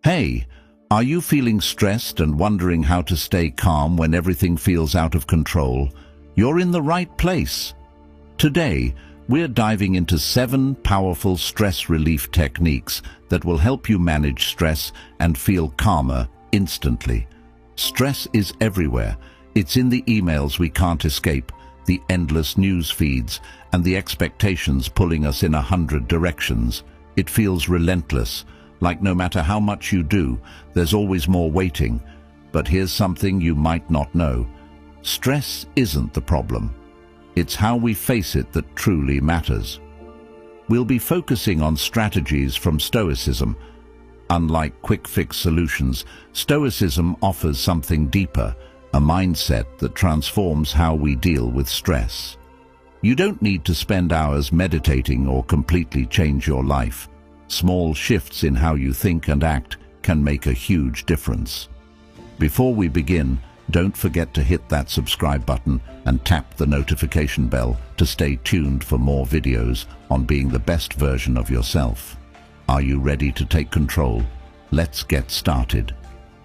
Hey, are you feeling stressed and wondering how to stay calm when everything feels out of control? You're in the right place. Today, we're diving into 7 powerful stress relief techniques that will help you manage stress and feel calmer instantly. Stress is everywhere. It's in the emails we can't escape, the endless news feeds, and the expectations pulling us in 100 directions. It feels relentless, like no matter how much you do, there's always more waiting. But here's something you might not know. Stress isn't the problem. It's how we face it that truly matters. We'll be focusing on strategies from Stoicism. Unlike quick-fix solutions, Stoicism offers something deeper, a mindset that transforms how we deal with stress. You don't need to spend hours meditating or completely change your life. Small shifts in how you think and act can make a huge difference. Before we begin, don't forget to hit that subscribe button and tap the notification bell to stay tuned for more videos on being the best version of yourself. Are you ready to take control? Let's get started.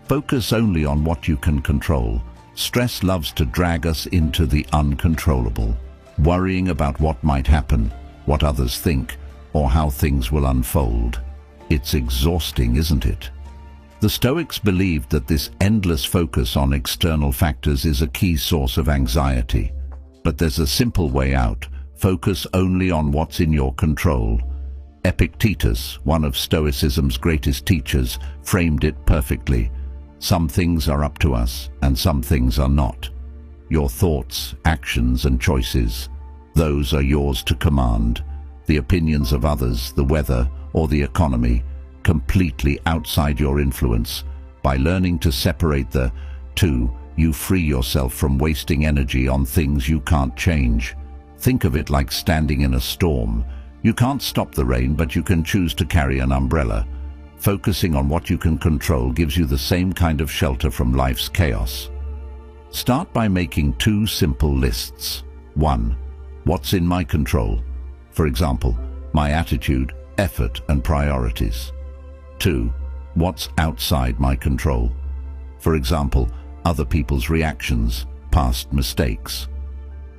Focus only on what you can control. Stress loves to drag us into the uncontrollable, worrying about what might happen, what others think, or how things will unfold. It's exhausting, isn't it? The Stoics believed that this endless focus on external factors is a key source of anxiety. But there's a simple way out. Focus only on what's in your control. Epictetus, one of Stoicism's greatest teachers, framed it perfectly. Some things are up to us, and some things are not. Your thoughts, actions, and choices, those are yours to command. The opinions of others, the weather, or the economy, completely outside your influence. By learning to separate the two, you free yourself from wasting energy on things you can't change. Think of it like standing in a storm. You can't stop the rain, but you can choose to carry an umbrella. Focusing on what you can control gives you the same kind of shelter from life's chaos. Start by making 2 simple lists. 1. What's in my control? For example, my attitude, effort, and priorities. 2. What's outside my control? For example, other people's reactions, past mistakes.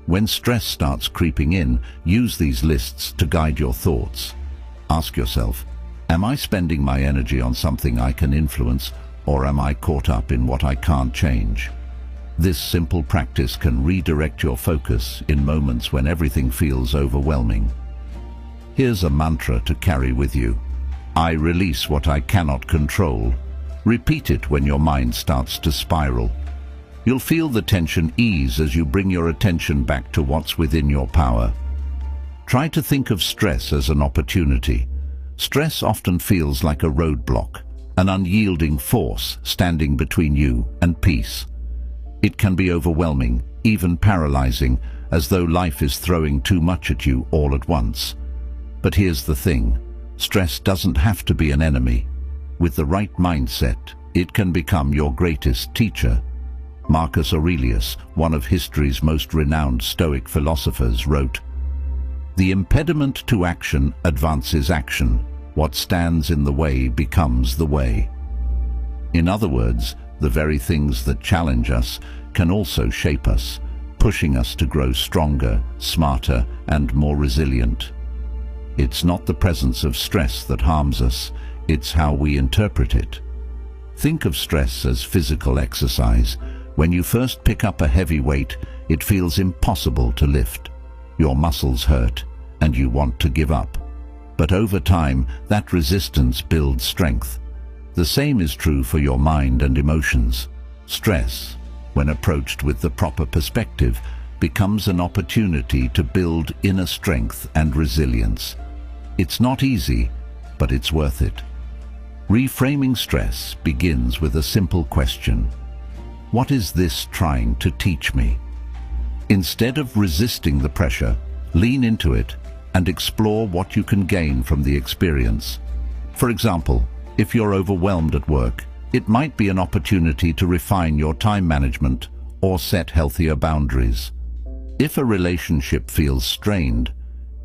When stress starts creeping in, use these lists to guide your thoughts. Ask yourself, am I spending my energy on something I can influence, or am I caught up in what I can't change? This simple practice can redirect your focus in moments when everything feels overwhelming. Here's a mantra to carry with you. I release what I cannot control. Repeat it when your mind starts to spiral. You'll feel the tension ease as you bring your attention back to what's within your power. Try to think of stress as an opportunity. Stress often feels like a roadblock, an unyielding force standing between you and peace. It can be overwhelming, even paralyzing, as though life is throwing too much at you all at once. But here's the thing. Stress doesn't have to be an enemy. With the right mindset, it can become your greatest teacher. Marcus Aurelius, one of history's most renowned Stoic philosophers, wrote, "The impediment to action advances action. What stands in the way becomes the way." In other words, the very things that challenge us can also shape us, pushing us to grow stronger, smarter, and more resilient. It's not the presence of stress that harms us, it's how we interpret it. Think of stress as physical exercise. When you first pick up a heavy weight, it feels impossible to lift. Your muscles hurt, and you want to give up. But over time, that resistance builds strength. The same is true for your mind and emotions. Stress, when approached with the proper perspective, becomes an opportunity to build inner strength and resilience. It's not easy, but it's worth it. Reframing stress begins with a simple question. What is this trying to teach me? Instead of resisting the pressure, lean into it and explore what you can gain from the experience. For example, if you're overwhelmed at work, it might be an opportunity to refine your time management or set healthier boundaries. If a relationship feels strained,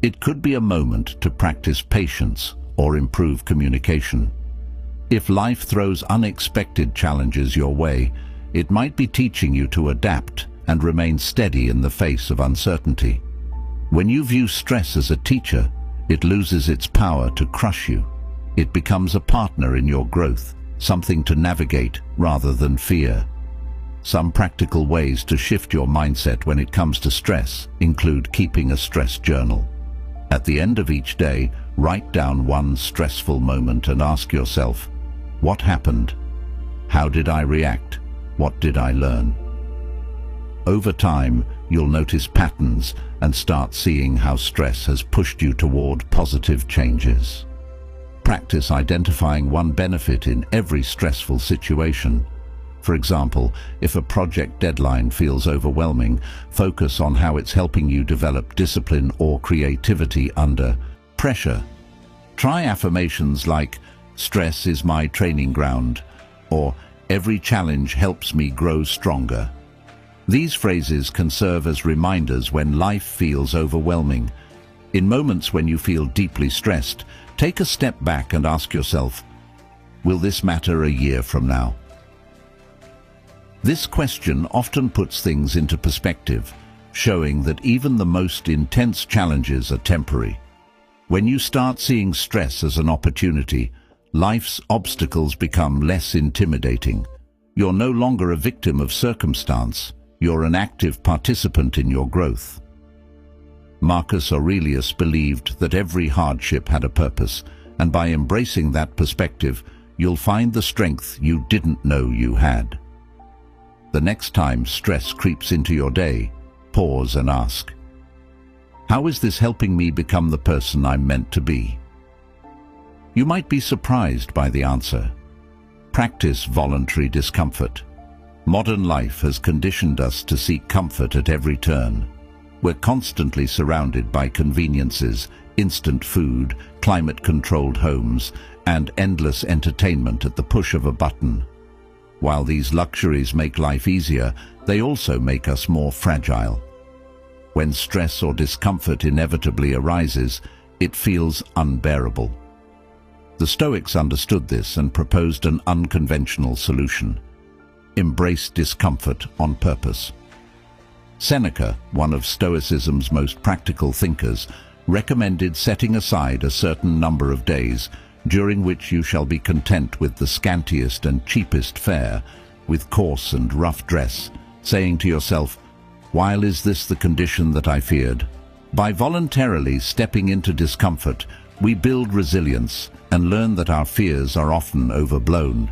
it could be a moment to practice patience or improve communication. If life throws unexpected challenges your way, it might be teaching you to adapt and remain steady in the face of uncertainty. When you view stress as a teacher, it loses its power to crush you. It becomes a partner in your growth, something to navigate rather than fear. Some practical ways to shift your mindset when it comes to stress include keeping a stress journal. At the end of each day, write down one stressful moment and ask yourself, what happened? How did I react? What did I learn? Over time, you'll notice patterns and start seeing how stress has pushed you toward positive changes. Practice identifying one benefit in every stressful situation. For example, if a project deadline feels overwhelming, focus on how it's helping you develop discipline or creativity under pressure. Try affirmations like, "Stress is my training ground," or "Every challenge helps me grow stronger." These phrases can serve as reminders when life feels overwhelming. In moments when you feel deeply stressed, take a step back and ask yourself, will this matter a year from now? This question often puts things into perspective, showing that even the most intense challenges are temporary. When you start seeing stress as an opportunity, life's obstacles become less intimidating. You're no longer a victim of circumstance. You're an active participant in your growth. Marcus Aurelius believed that every hardship had a purpose, and by embracing that perspective, you'll find the strength you didn't know you had. The next time stress creeps into your day, pause and ask, how is this helping me become the person I'm meant to be? You might be surprised by the answer. Practice voluntary discomfort. Modern life has conditioned us to seek comfort at every turn. We're constantly surrounded by conveniences, instant food, climate-controlled homes, and endless entertainment at the push of a button. While these luxuries make life easier, they also make us more fragile. When stress or discomfort inevitably arises, it feels unbearable. The Stoics understood this and proposed an unconventional solution. Embrace discomfort on purpose. Seneca, one of Stoicism's most practical thinkers, recommended setting aside a certain number of days during which you shall be content with the scantiest and cheapest fare, with coarse and rough dress, saying to yourself, "While is this the condition that I feared?" By voluntarily stepping into discomfort, we build resilience and learn that our fears are often overblown.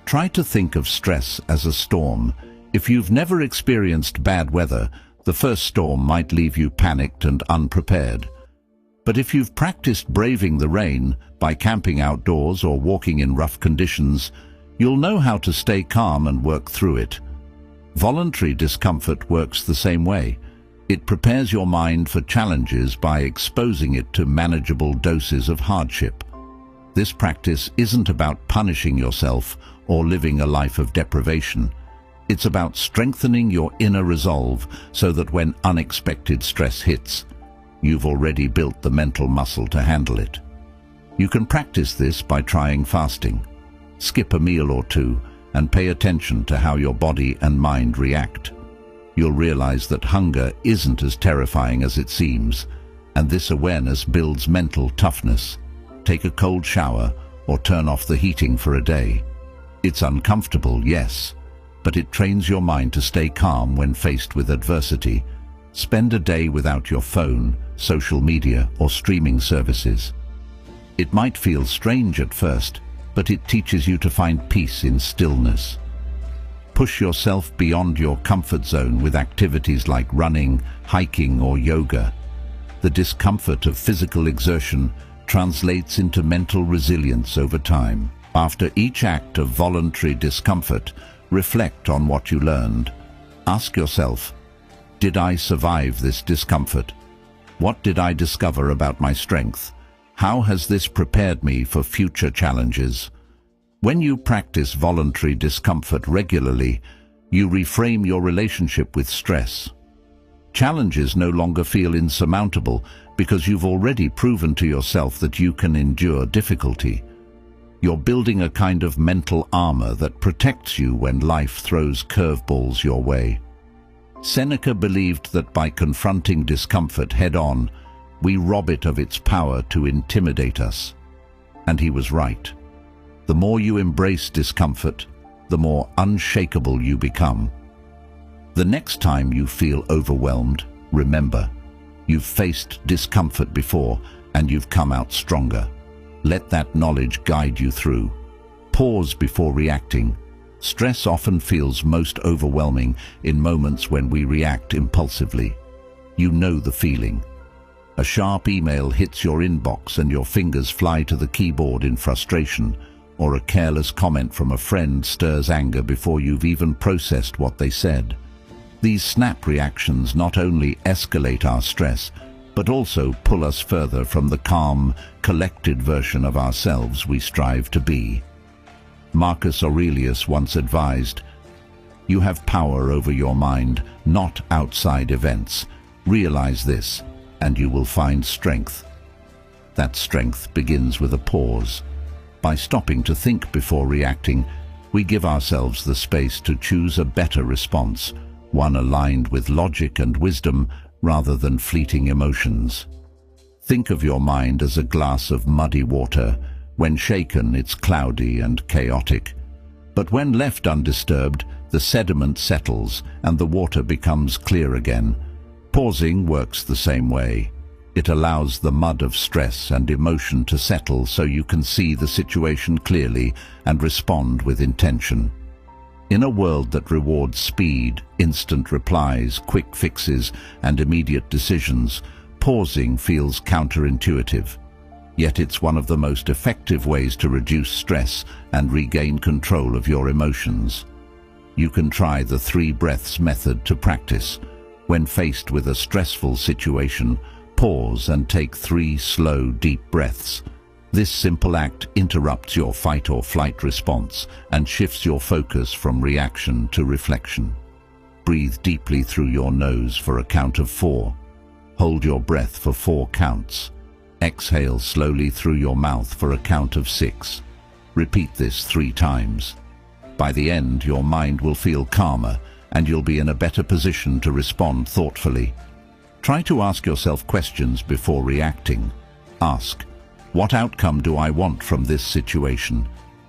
Try to think of stress as a storm. If you've never experienced bad weather, the first storm might leave you panicked and unprepared. But if you've practiced braving the rain by camping outdoors or walking in rough conditions, you'll know how to stay calm and work through it. Voluntary discomfort works the same way. It prepares your mind for challenges by exposing it to manageable doses of hardship. This practice isn't about punishing yourself or living a life of deprivation. It's about strengthening your inner resolve so that when unexpected stress hits, you've already built the mental muscle to handle it. You can practice this by trying fasting. Skip a meal or two and pay attention to how your body and mind react. You'll realize that hunger isn't as terrifying as it seems, and this awareness builds mental toughness. Take a cold shower or turn off the heating for a day. It's uncomfortable, yes, but it trains your mind to stay calm when faced with adversity. Spend a day without your phone, social media, or streaming services. It might feel strange at first, but it teaches you to find peace in stillness. Push yourself beyond your comfort zone with activities like running, hiking, or yoga. The discomfort of physical exertion translates into mental resilience over time. After each act of voluntary discomfort, reflect on what you learned. Ask yourself, did I survive this discomfort? What did I discover about my strength? How has this prepared me for future challenges? When you practice voluntary discomfort regularly, you reframe your relationship with stress. Challenges no longer feel insurmountable because you've already proven to yourself that you can endure difficulty. You're building a kind of mental armor that protects you when life throws curveballs your way. Seneca believed that by confronting discomfort head-on, we rob it of its power to intimidate us. And he was right. The more you embrace discomfort, the more unshakable you become. The next time you feel overwhelmed, remember, you've faced discomfort before and you've come out stronger. Let that knowledge guide you through. Pause before reacting. Stress often feels most overwhelming in moments when we react impulsively. You know the feeling. A sharp email hits your inbox and your fingers fly to the keyboard in frustration, or a careless comment from a friend stirs anger before you've even processed what they said. These snap reactions not only escalate our stress, but also pull us further from the calm, collected version of ourselves we strive to be. Marcus Aurelius once advised, "You have power over your mind, not outside events. Realize this, and you will find strength." That strength begins with a pause. By stopping to think before reacting, we give ourselves the space to choose a better response, one aligned with logic and wisdom rather than fleeting emotions. Think of your mind as a glass of muddy water. When shaken, it's cloudy and chaotic. But when left undisturbed, the sediment settles and the water becomes clear again. Pausing works the same way. It allows the mud of stress and emotion to settle so you can see the situation clearly and respond with intention. In a world that rewards speed, instant replies, quick fixes, and immediate decisions, pausing feels counterintuitive. Yet it's one of the most effective ways to reduce stress and regain control of your emotions. You can try the 3 breaths method to practice. When faced with a stressful situation, pause and take 3 slow, deep breaths. This simple act interrupts your fight or flight response and shifts your focus from reaction to reflection. Breathe deeply through your nose for a count of 4. Hold your breath for 4 counts. Exhale slowly through your mouth for a count of 6. Repeat this 3 times. By the end, your mind will feel calmer and you'll be in a better position to respond thoughtfully. Try to ask yourself questions before reacting. Ask, what outcome do I want from this situation?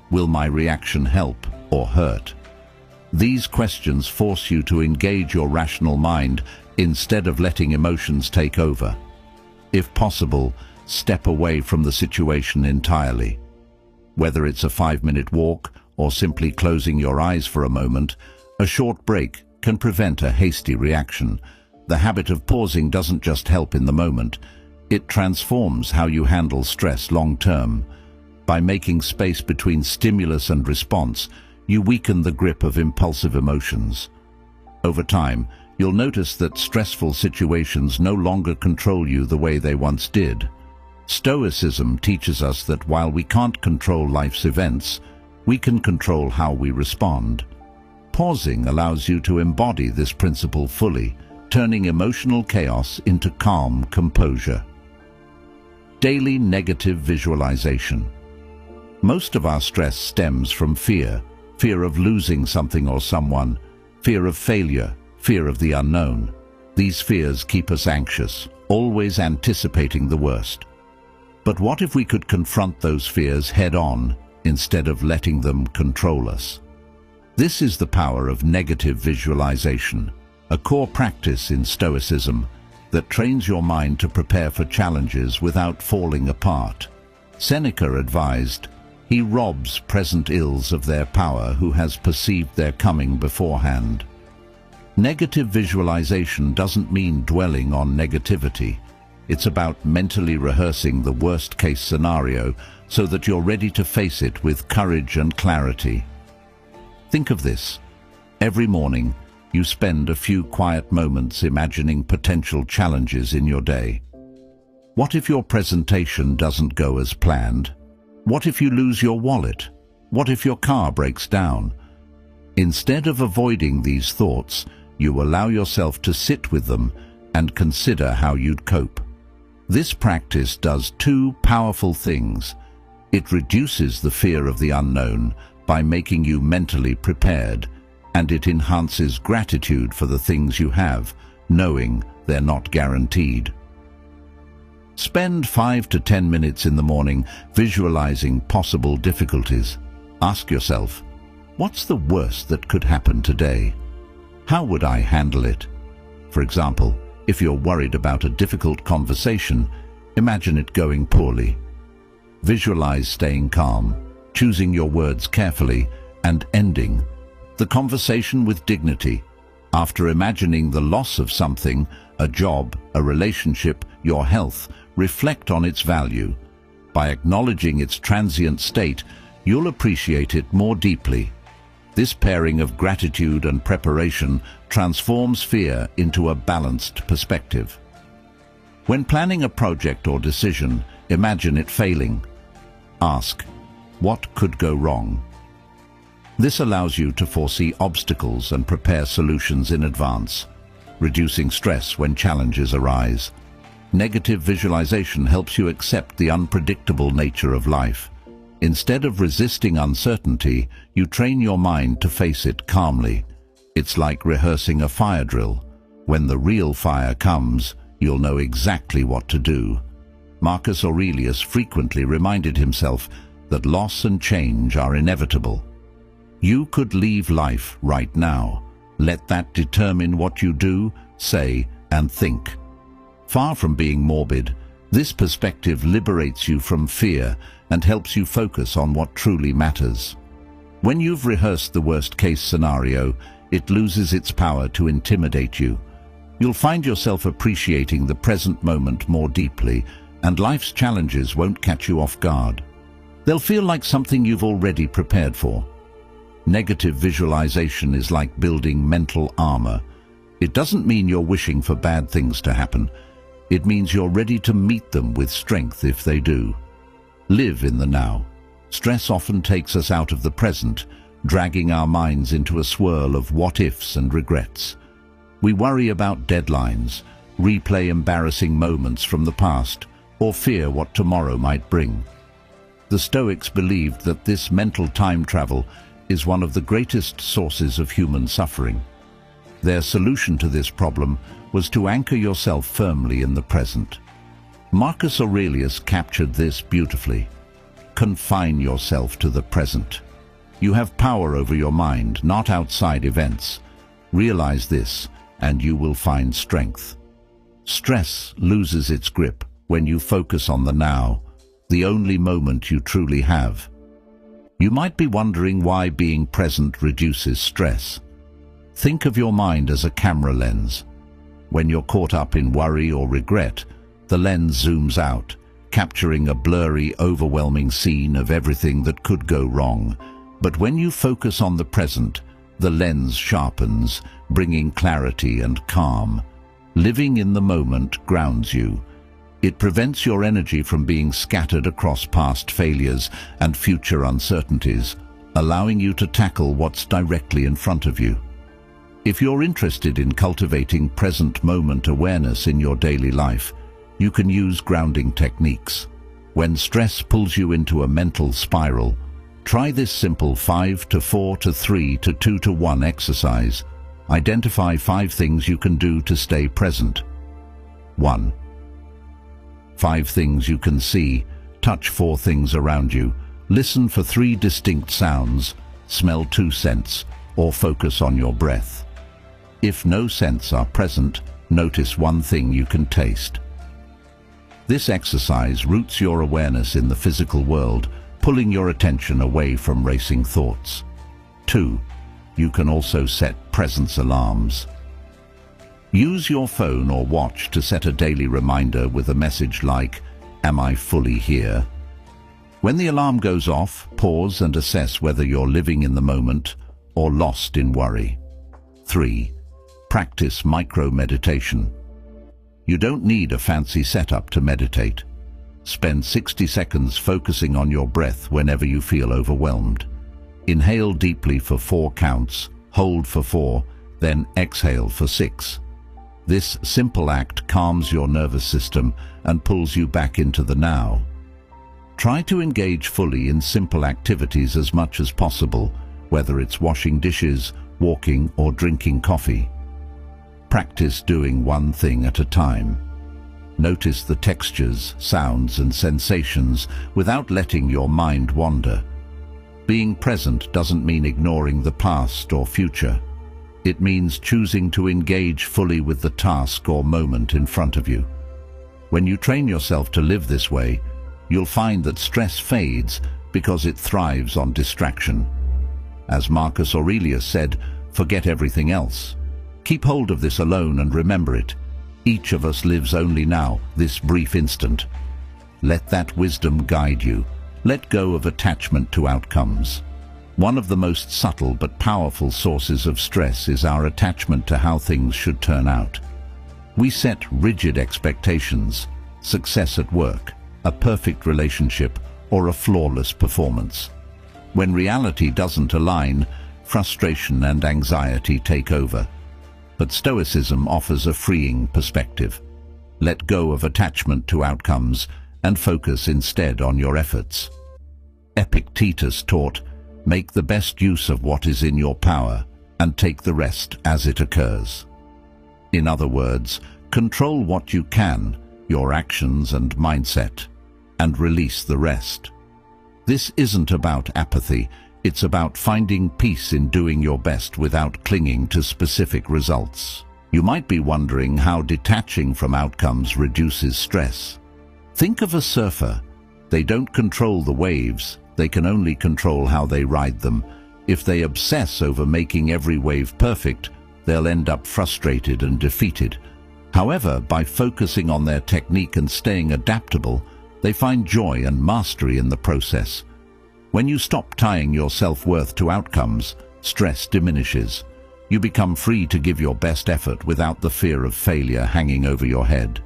Will my reaction help or hurt? These questions force you to engage your rational mind instead of letting emotions take over. If possible, step away from the situation entirely. Whether it's a 5-minute walk or simply closing your eyes for a moment, a short break can prevent a hasty reaction. The habit of pausing doesn't just help in the moment, it transforms how you handle stress long-term. By making space between stimulus and response, you weaken the grip of impulsive emotions. Over time, you'll notice that stressful situations no longer control you the way they once did. Stoicism teaches us that while we can't control life's events, we can control how we respond. Pausing allows you to embody this principle fully, turning emotional chaos into calm composure. Daily negative visualization. Most of our stress stems from fear. Fear of losing something or someone, fear of failure, fear of the unknown. These fears keep us anxious, always anticipating the worst. But what if we could confront those fears head-on instead of letting them control us? This is the power of negative visualization, a core practice in Stoicism that trains your mind to prepare for challenges without falling apart. Seneca advised, "He robs present ills of their power who has perceived their coming beforehand." Negative visualization doesn't mean dwelling on negativity. It's about mentally rehearsing the worst-case scenario so that you're ready to face it with courage and clarity. Think of this. Every morning, you spend a few quiet moments imagining potential challenges in your day. What if your presentation doesn't go as planned? What if you lose your wallet? What if your car breaks down? Instead of avoiding these thoughts, you allow yourself to sit with them and consider how you'd cope. This practice does 2 powerful things. It reduces the fear of the unknown by making you mentally prepared, and it enhances gratitude for the things you have, knowing they're not guaranteed. Spend 5 to 10 minutes in the morning visualizing possible difficulties. Ask yourself, what's the worst that could happen today? How would I handle it? For example, if you're worried about a difficult conversation, imagine it going poorly. Visualize staying calm, choosing your words carefully, and ending the conversation with dignity. After imagining the loss of something, a job, a relationship, your health, reflect on its value. By acknowledging its transient state, you'll appreciate it more deeply. This pairing of gratitude and preparation transforms fear into a balanced perspective. When planning a project or decision, imagine it failing. Ask, what could go wrong? This allows you to foresee obstacles and prepare solutions in advance, reducing stress when challenges arise. Negative visualization helps you accept the unpredictable nature of life. Instead of resisting uncertainty, you train your mind to face it calmly. It's like rehearsing a fire drill. When the real fire comes, you'll know exactly what to do. Marcus Aurelius frequently reminded himself that loss and change are inevitable. You could leave life right now. Let that determine what you do, say, and think. Far from being morbid, this perspective liberates you from fear and helps you focus on what truly matters. When you've rehearsed the worst-case scenario, it loses its power to intimidate you. You'll find yourself appreciating the present moment more deeply, and life's challenges won't catch you off guard. They'll feel like something you've already prepared for. Negative visualization is like building mental armor. It doesn't mean you're wishing for bad things to happen. It means you're ready to meet them with strength if they do. Live in the now. Stress often takes us out of the present, dragging our minds into a swirl of what-ifs and regrets. We worry about deadlines, replay embarrassing moments from the past, or fear what tomorrow might bring. The Stoics believed that this mental time travel is one of the greatest sources of human suffering. Their solution to this problem was to anchor yourself firmly in the present. Marcus Aurelius captured this beautifully. Confine yourself to the present. You have power over your mind, not outside events. Realize this, and you will find strength. Stress loses its grip when you focus on the now, the only moment you truly have. You might be wondering why being present reduces stress. Think of your mind as a camera lens. When you're caught up in worry or regret, the lens zooms out, capturing a blurry, overwhelming scene of everything that could go wrong. But when you focus on the present, the lens sharpens, bringing clarity and calm. Living in the moment grounds you. It prevents your energy from being scattered across past failures and future uncertainties, allowing you to tackle what's directly in front of you. If you're interested in cultivating present moment awareness in your daily life, you can use grounding techniques. When stress pulls you into a mental spiral, try this simple 5 to 4 to 3 to 2 to 1 exercise. Identify 5 things you can do to stay present. 1. 5 things you can see. Touch 4 things around you. Listen for 3 distinct sounds. Smell 2 scents, or focus on your breath. If no scents are present, notice 1 thing you can taste. This exercise roots your awareness in the physical world, pulling your attention away from racing thoughts. 2. You can also set presence alarms. Use your phone or watch to set a daily reminder with a message like, "Am I fully here?" When the alarm goes off, pause and assess whether you're living in the moment or lost in worry. 3. Practice micro-meditation. You don't need a fancy setup to meditate. Spend 60 seconds focusing on your breath whenever you feel overwhelmed. Inhale deeply for 4 counts, hold for 4, then exhale for 6. This simple act calms your nervous system and pulls you back into the now. Try to engage fully in simple activities as much as possible, whether it's washing dishes, walking, or drinking coffee. Practice doing one thing at a time. Notice the textures, sounds, and sensations without letting your mind wander. Being present doesn't mean ignoring the past or future. It means choosing to engage fully with the task or moment in front of you. When you train yourself to live this way, you'll find that stress fades because it thrives on distraction. As Marcus Aurelius said, forget everything else. Keep hold of this alone and remember it. Each of us lives only now, this brief instant. Let that wisdom guide you. Let go of attachment to outcomes. One of the most subtle but powerful sources of stress is our attachment to how things should turn out. We set rigid expectations, success at work, a perfect relationship, or a flawless performance. When reality doesn't align, frustration and anxiety take over. But Stoicism offers a freeing perspective. Let go of attachment to outcomes and focus instead on your efforts. Epictetus taught, make the best use of what is in your power and take the rest as it occurs. In other words, control what you can, your actions and mindset, and release the rest. This isn't about apathy, it's about finding peace in doing your best without clinging to specific results. You might be wondering how detaching from outcomes reduces stress. Think of a surfer. They don't control the waves, they can only control how they ride them. If they obsess over making every wave perfect, they'll end up frustrated and defeated. However, by focusing on their technique and staying adaptable, they find joy and mastery in the process. When you stop tying your self-worth to outcomes, stress diminishes. You become free to give your best effort without the fear of failure hanging over your head.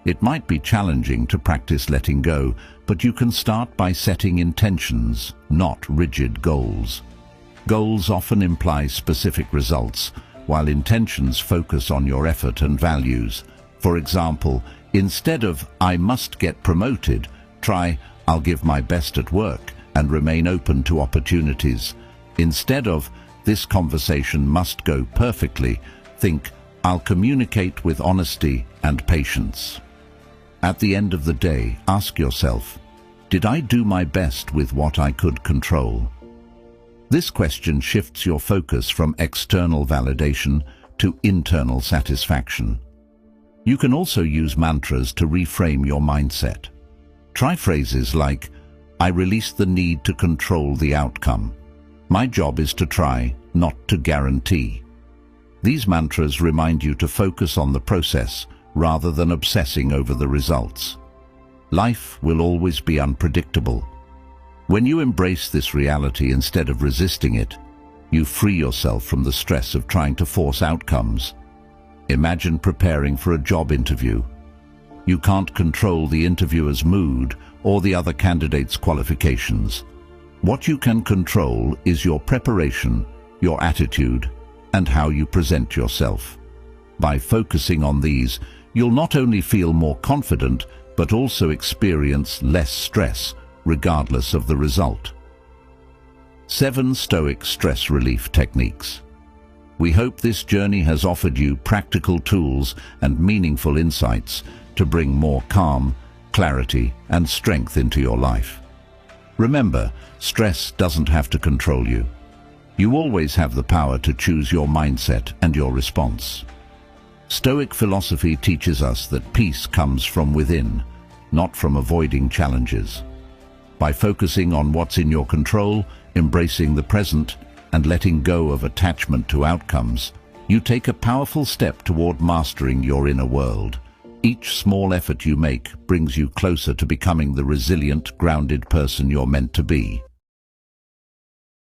It might be challenging to practice letting go, but you can start by setting intentions, not rigid goals. Goals often imply specific results, while intentions focus on your effort and values. For example, instead of "I must get promoted," try "I'll give my best at work and remain open to opportunities." Instead of "This conversation must go perfectly," think "I'll communicate with honesty and patience." At the end of the day, ask yourself, did I do my best with what I could control? This question shifts your focus from external validation to internal satisfaction. You can also use mantras to reframe your mindset. Try phrases like, "I release the need to control the outcome. My job is to try, not to guarantee." These mantras remind you to focus on the process rather than obsessing over the results. Life will always be unpredictable. When you embrace this reality instead of resisting it, you free yourself from the stress of trying to force outcomes. Imagine preparing for a job interview. You can't control the interviewer's mood or the other candidate's qualifications. What you can control is your preparation, your attitude, and how you present yourself. By focusing on these, you'll not only feel more confident, but also experience less stress, regardless of the result. 7 Stoic stress relief techniques. We hope this journey has offered you practical tools and meaningful insights to bring more calm, clarity, and strength into your life. Remember, stress doesn't have to control you. You always have the power to choose your mindset and your response. Stoic philosophy teaches us that peace comes from within, not from avoiding challenges. By focusing on what's in your control, embracing the present, and letting go of attachment to outcomes, you take a powerful step toward mastering your inner world. Each small effort you make brings you closer to becoming the resilient, grounded person you're meant to be.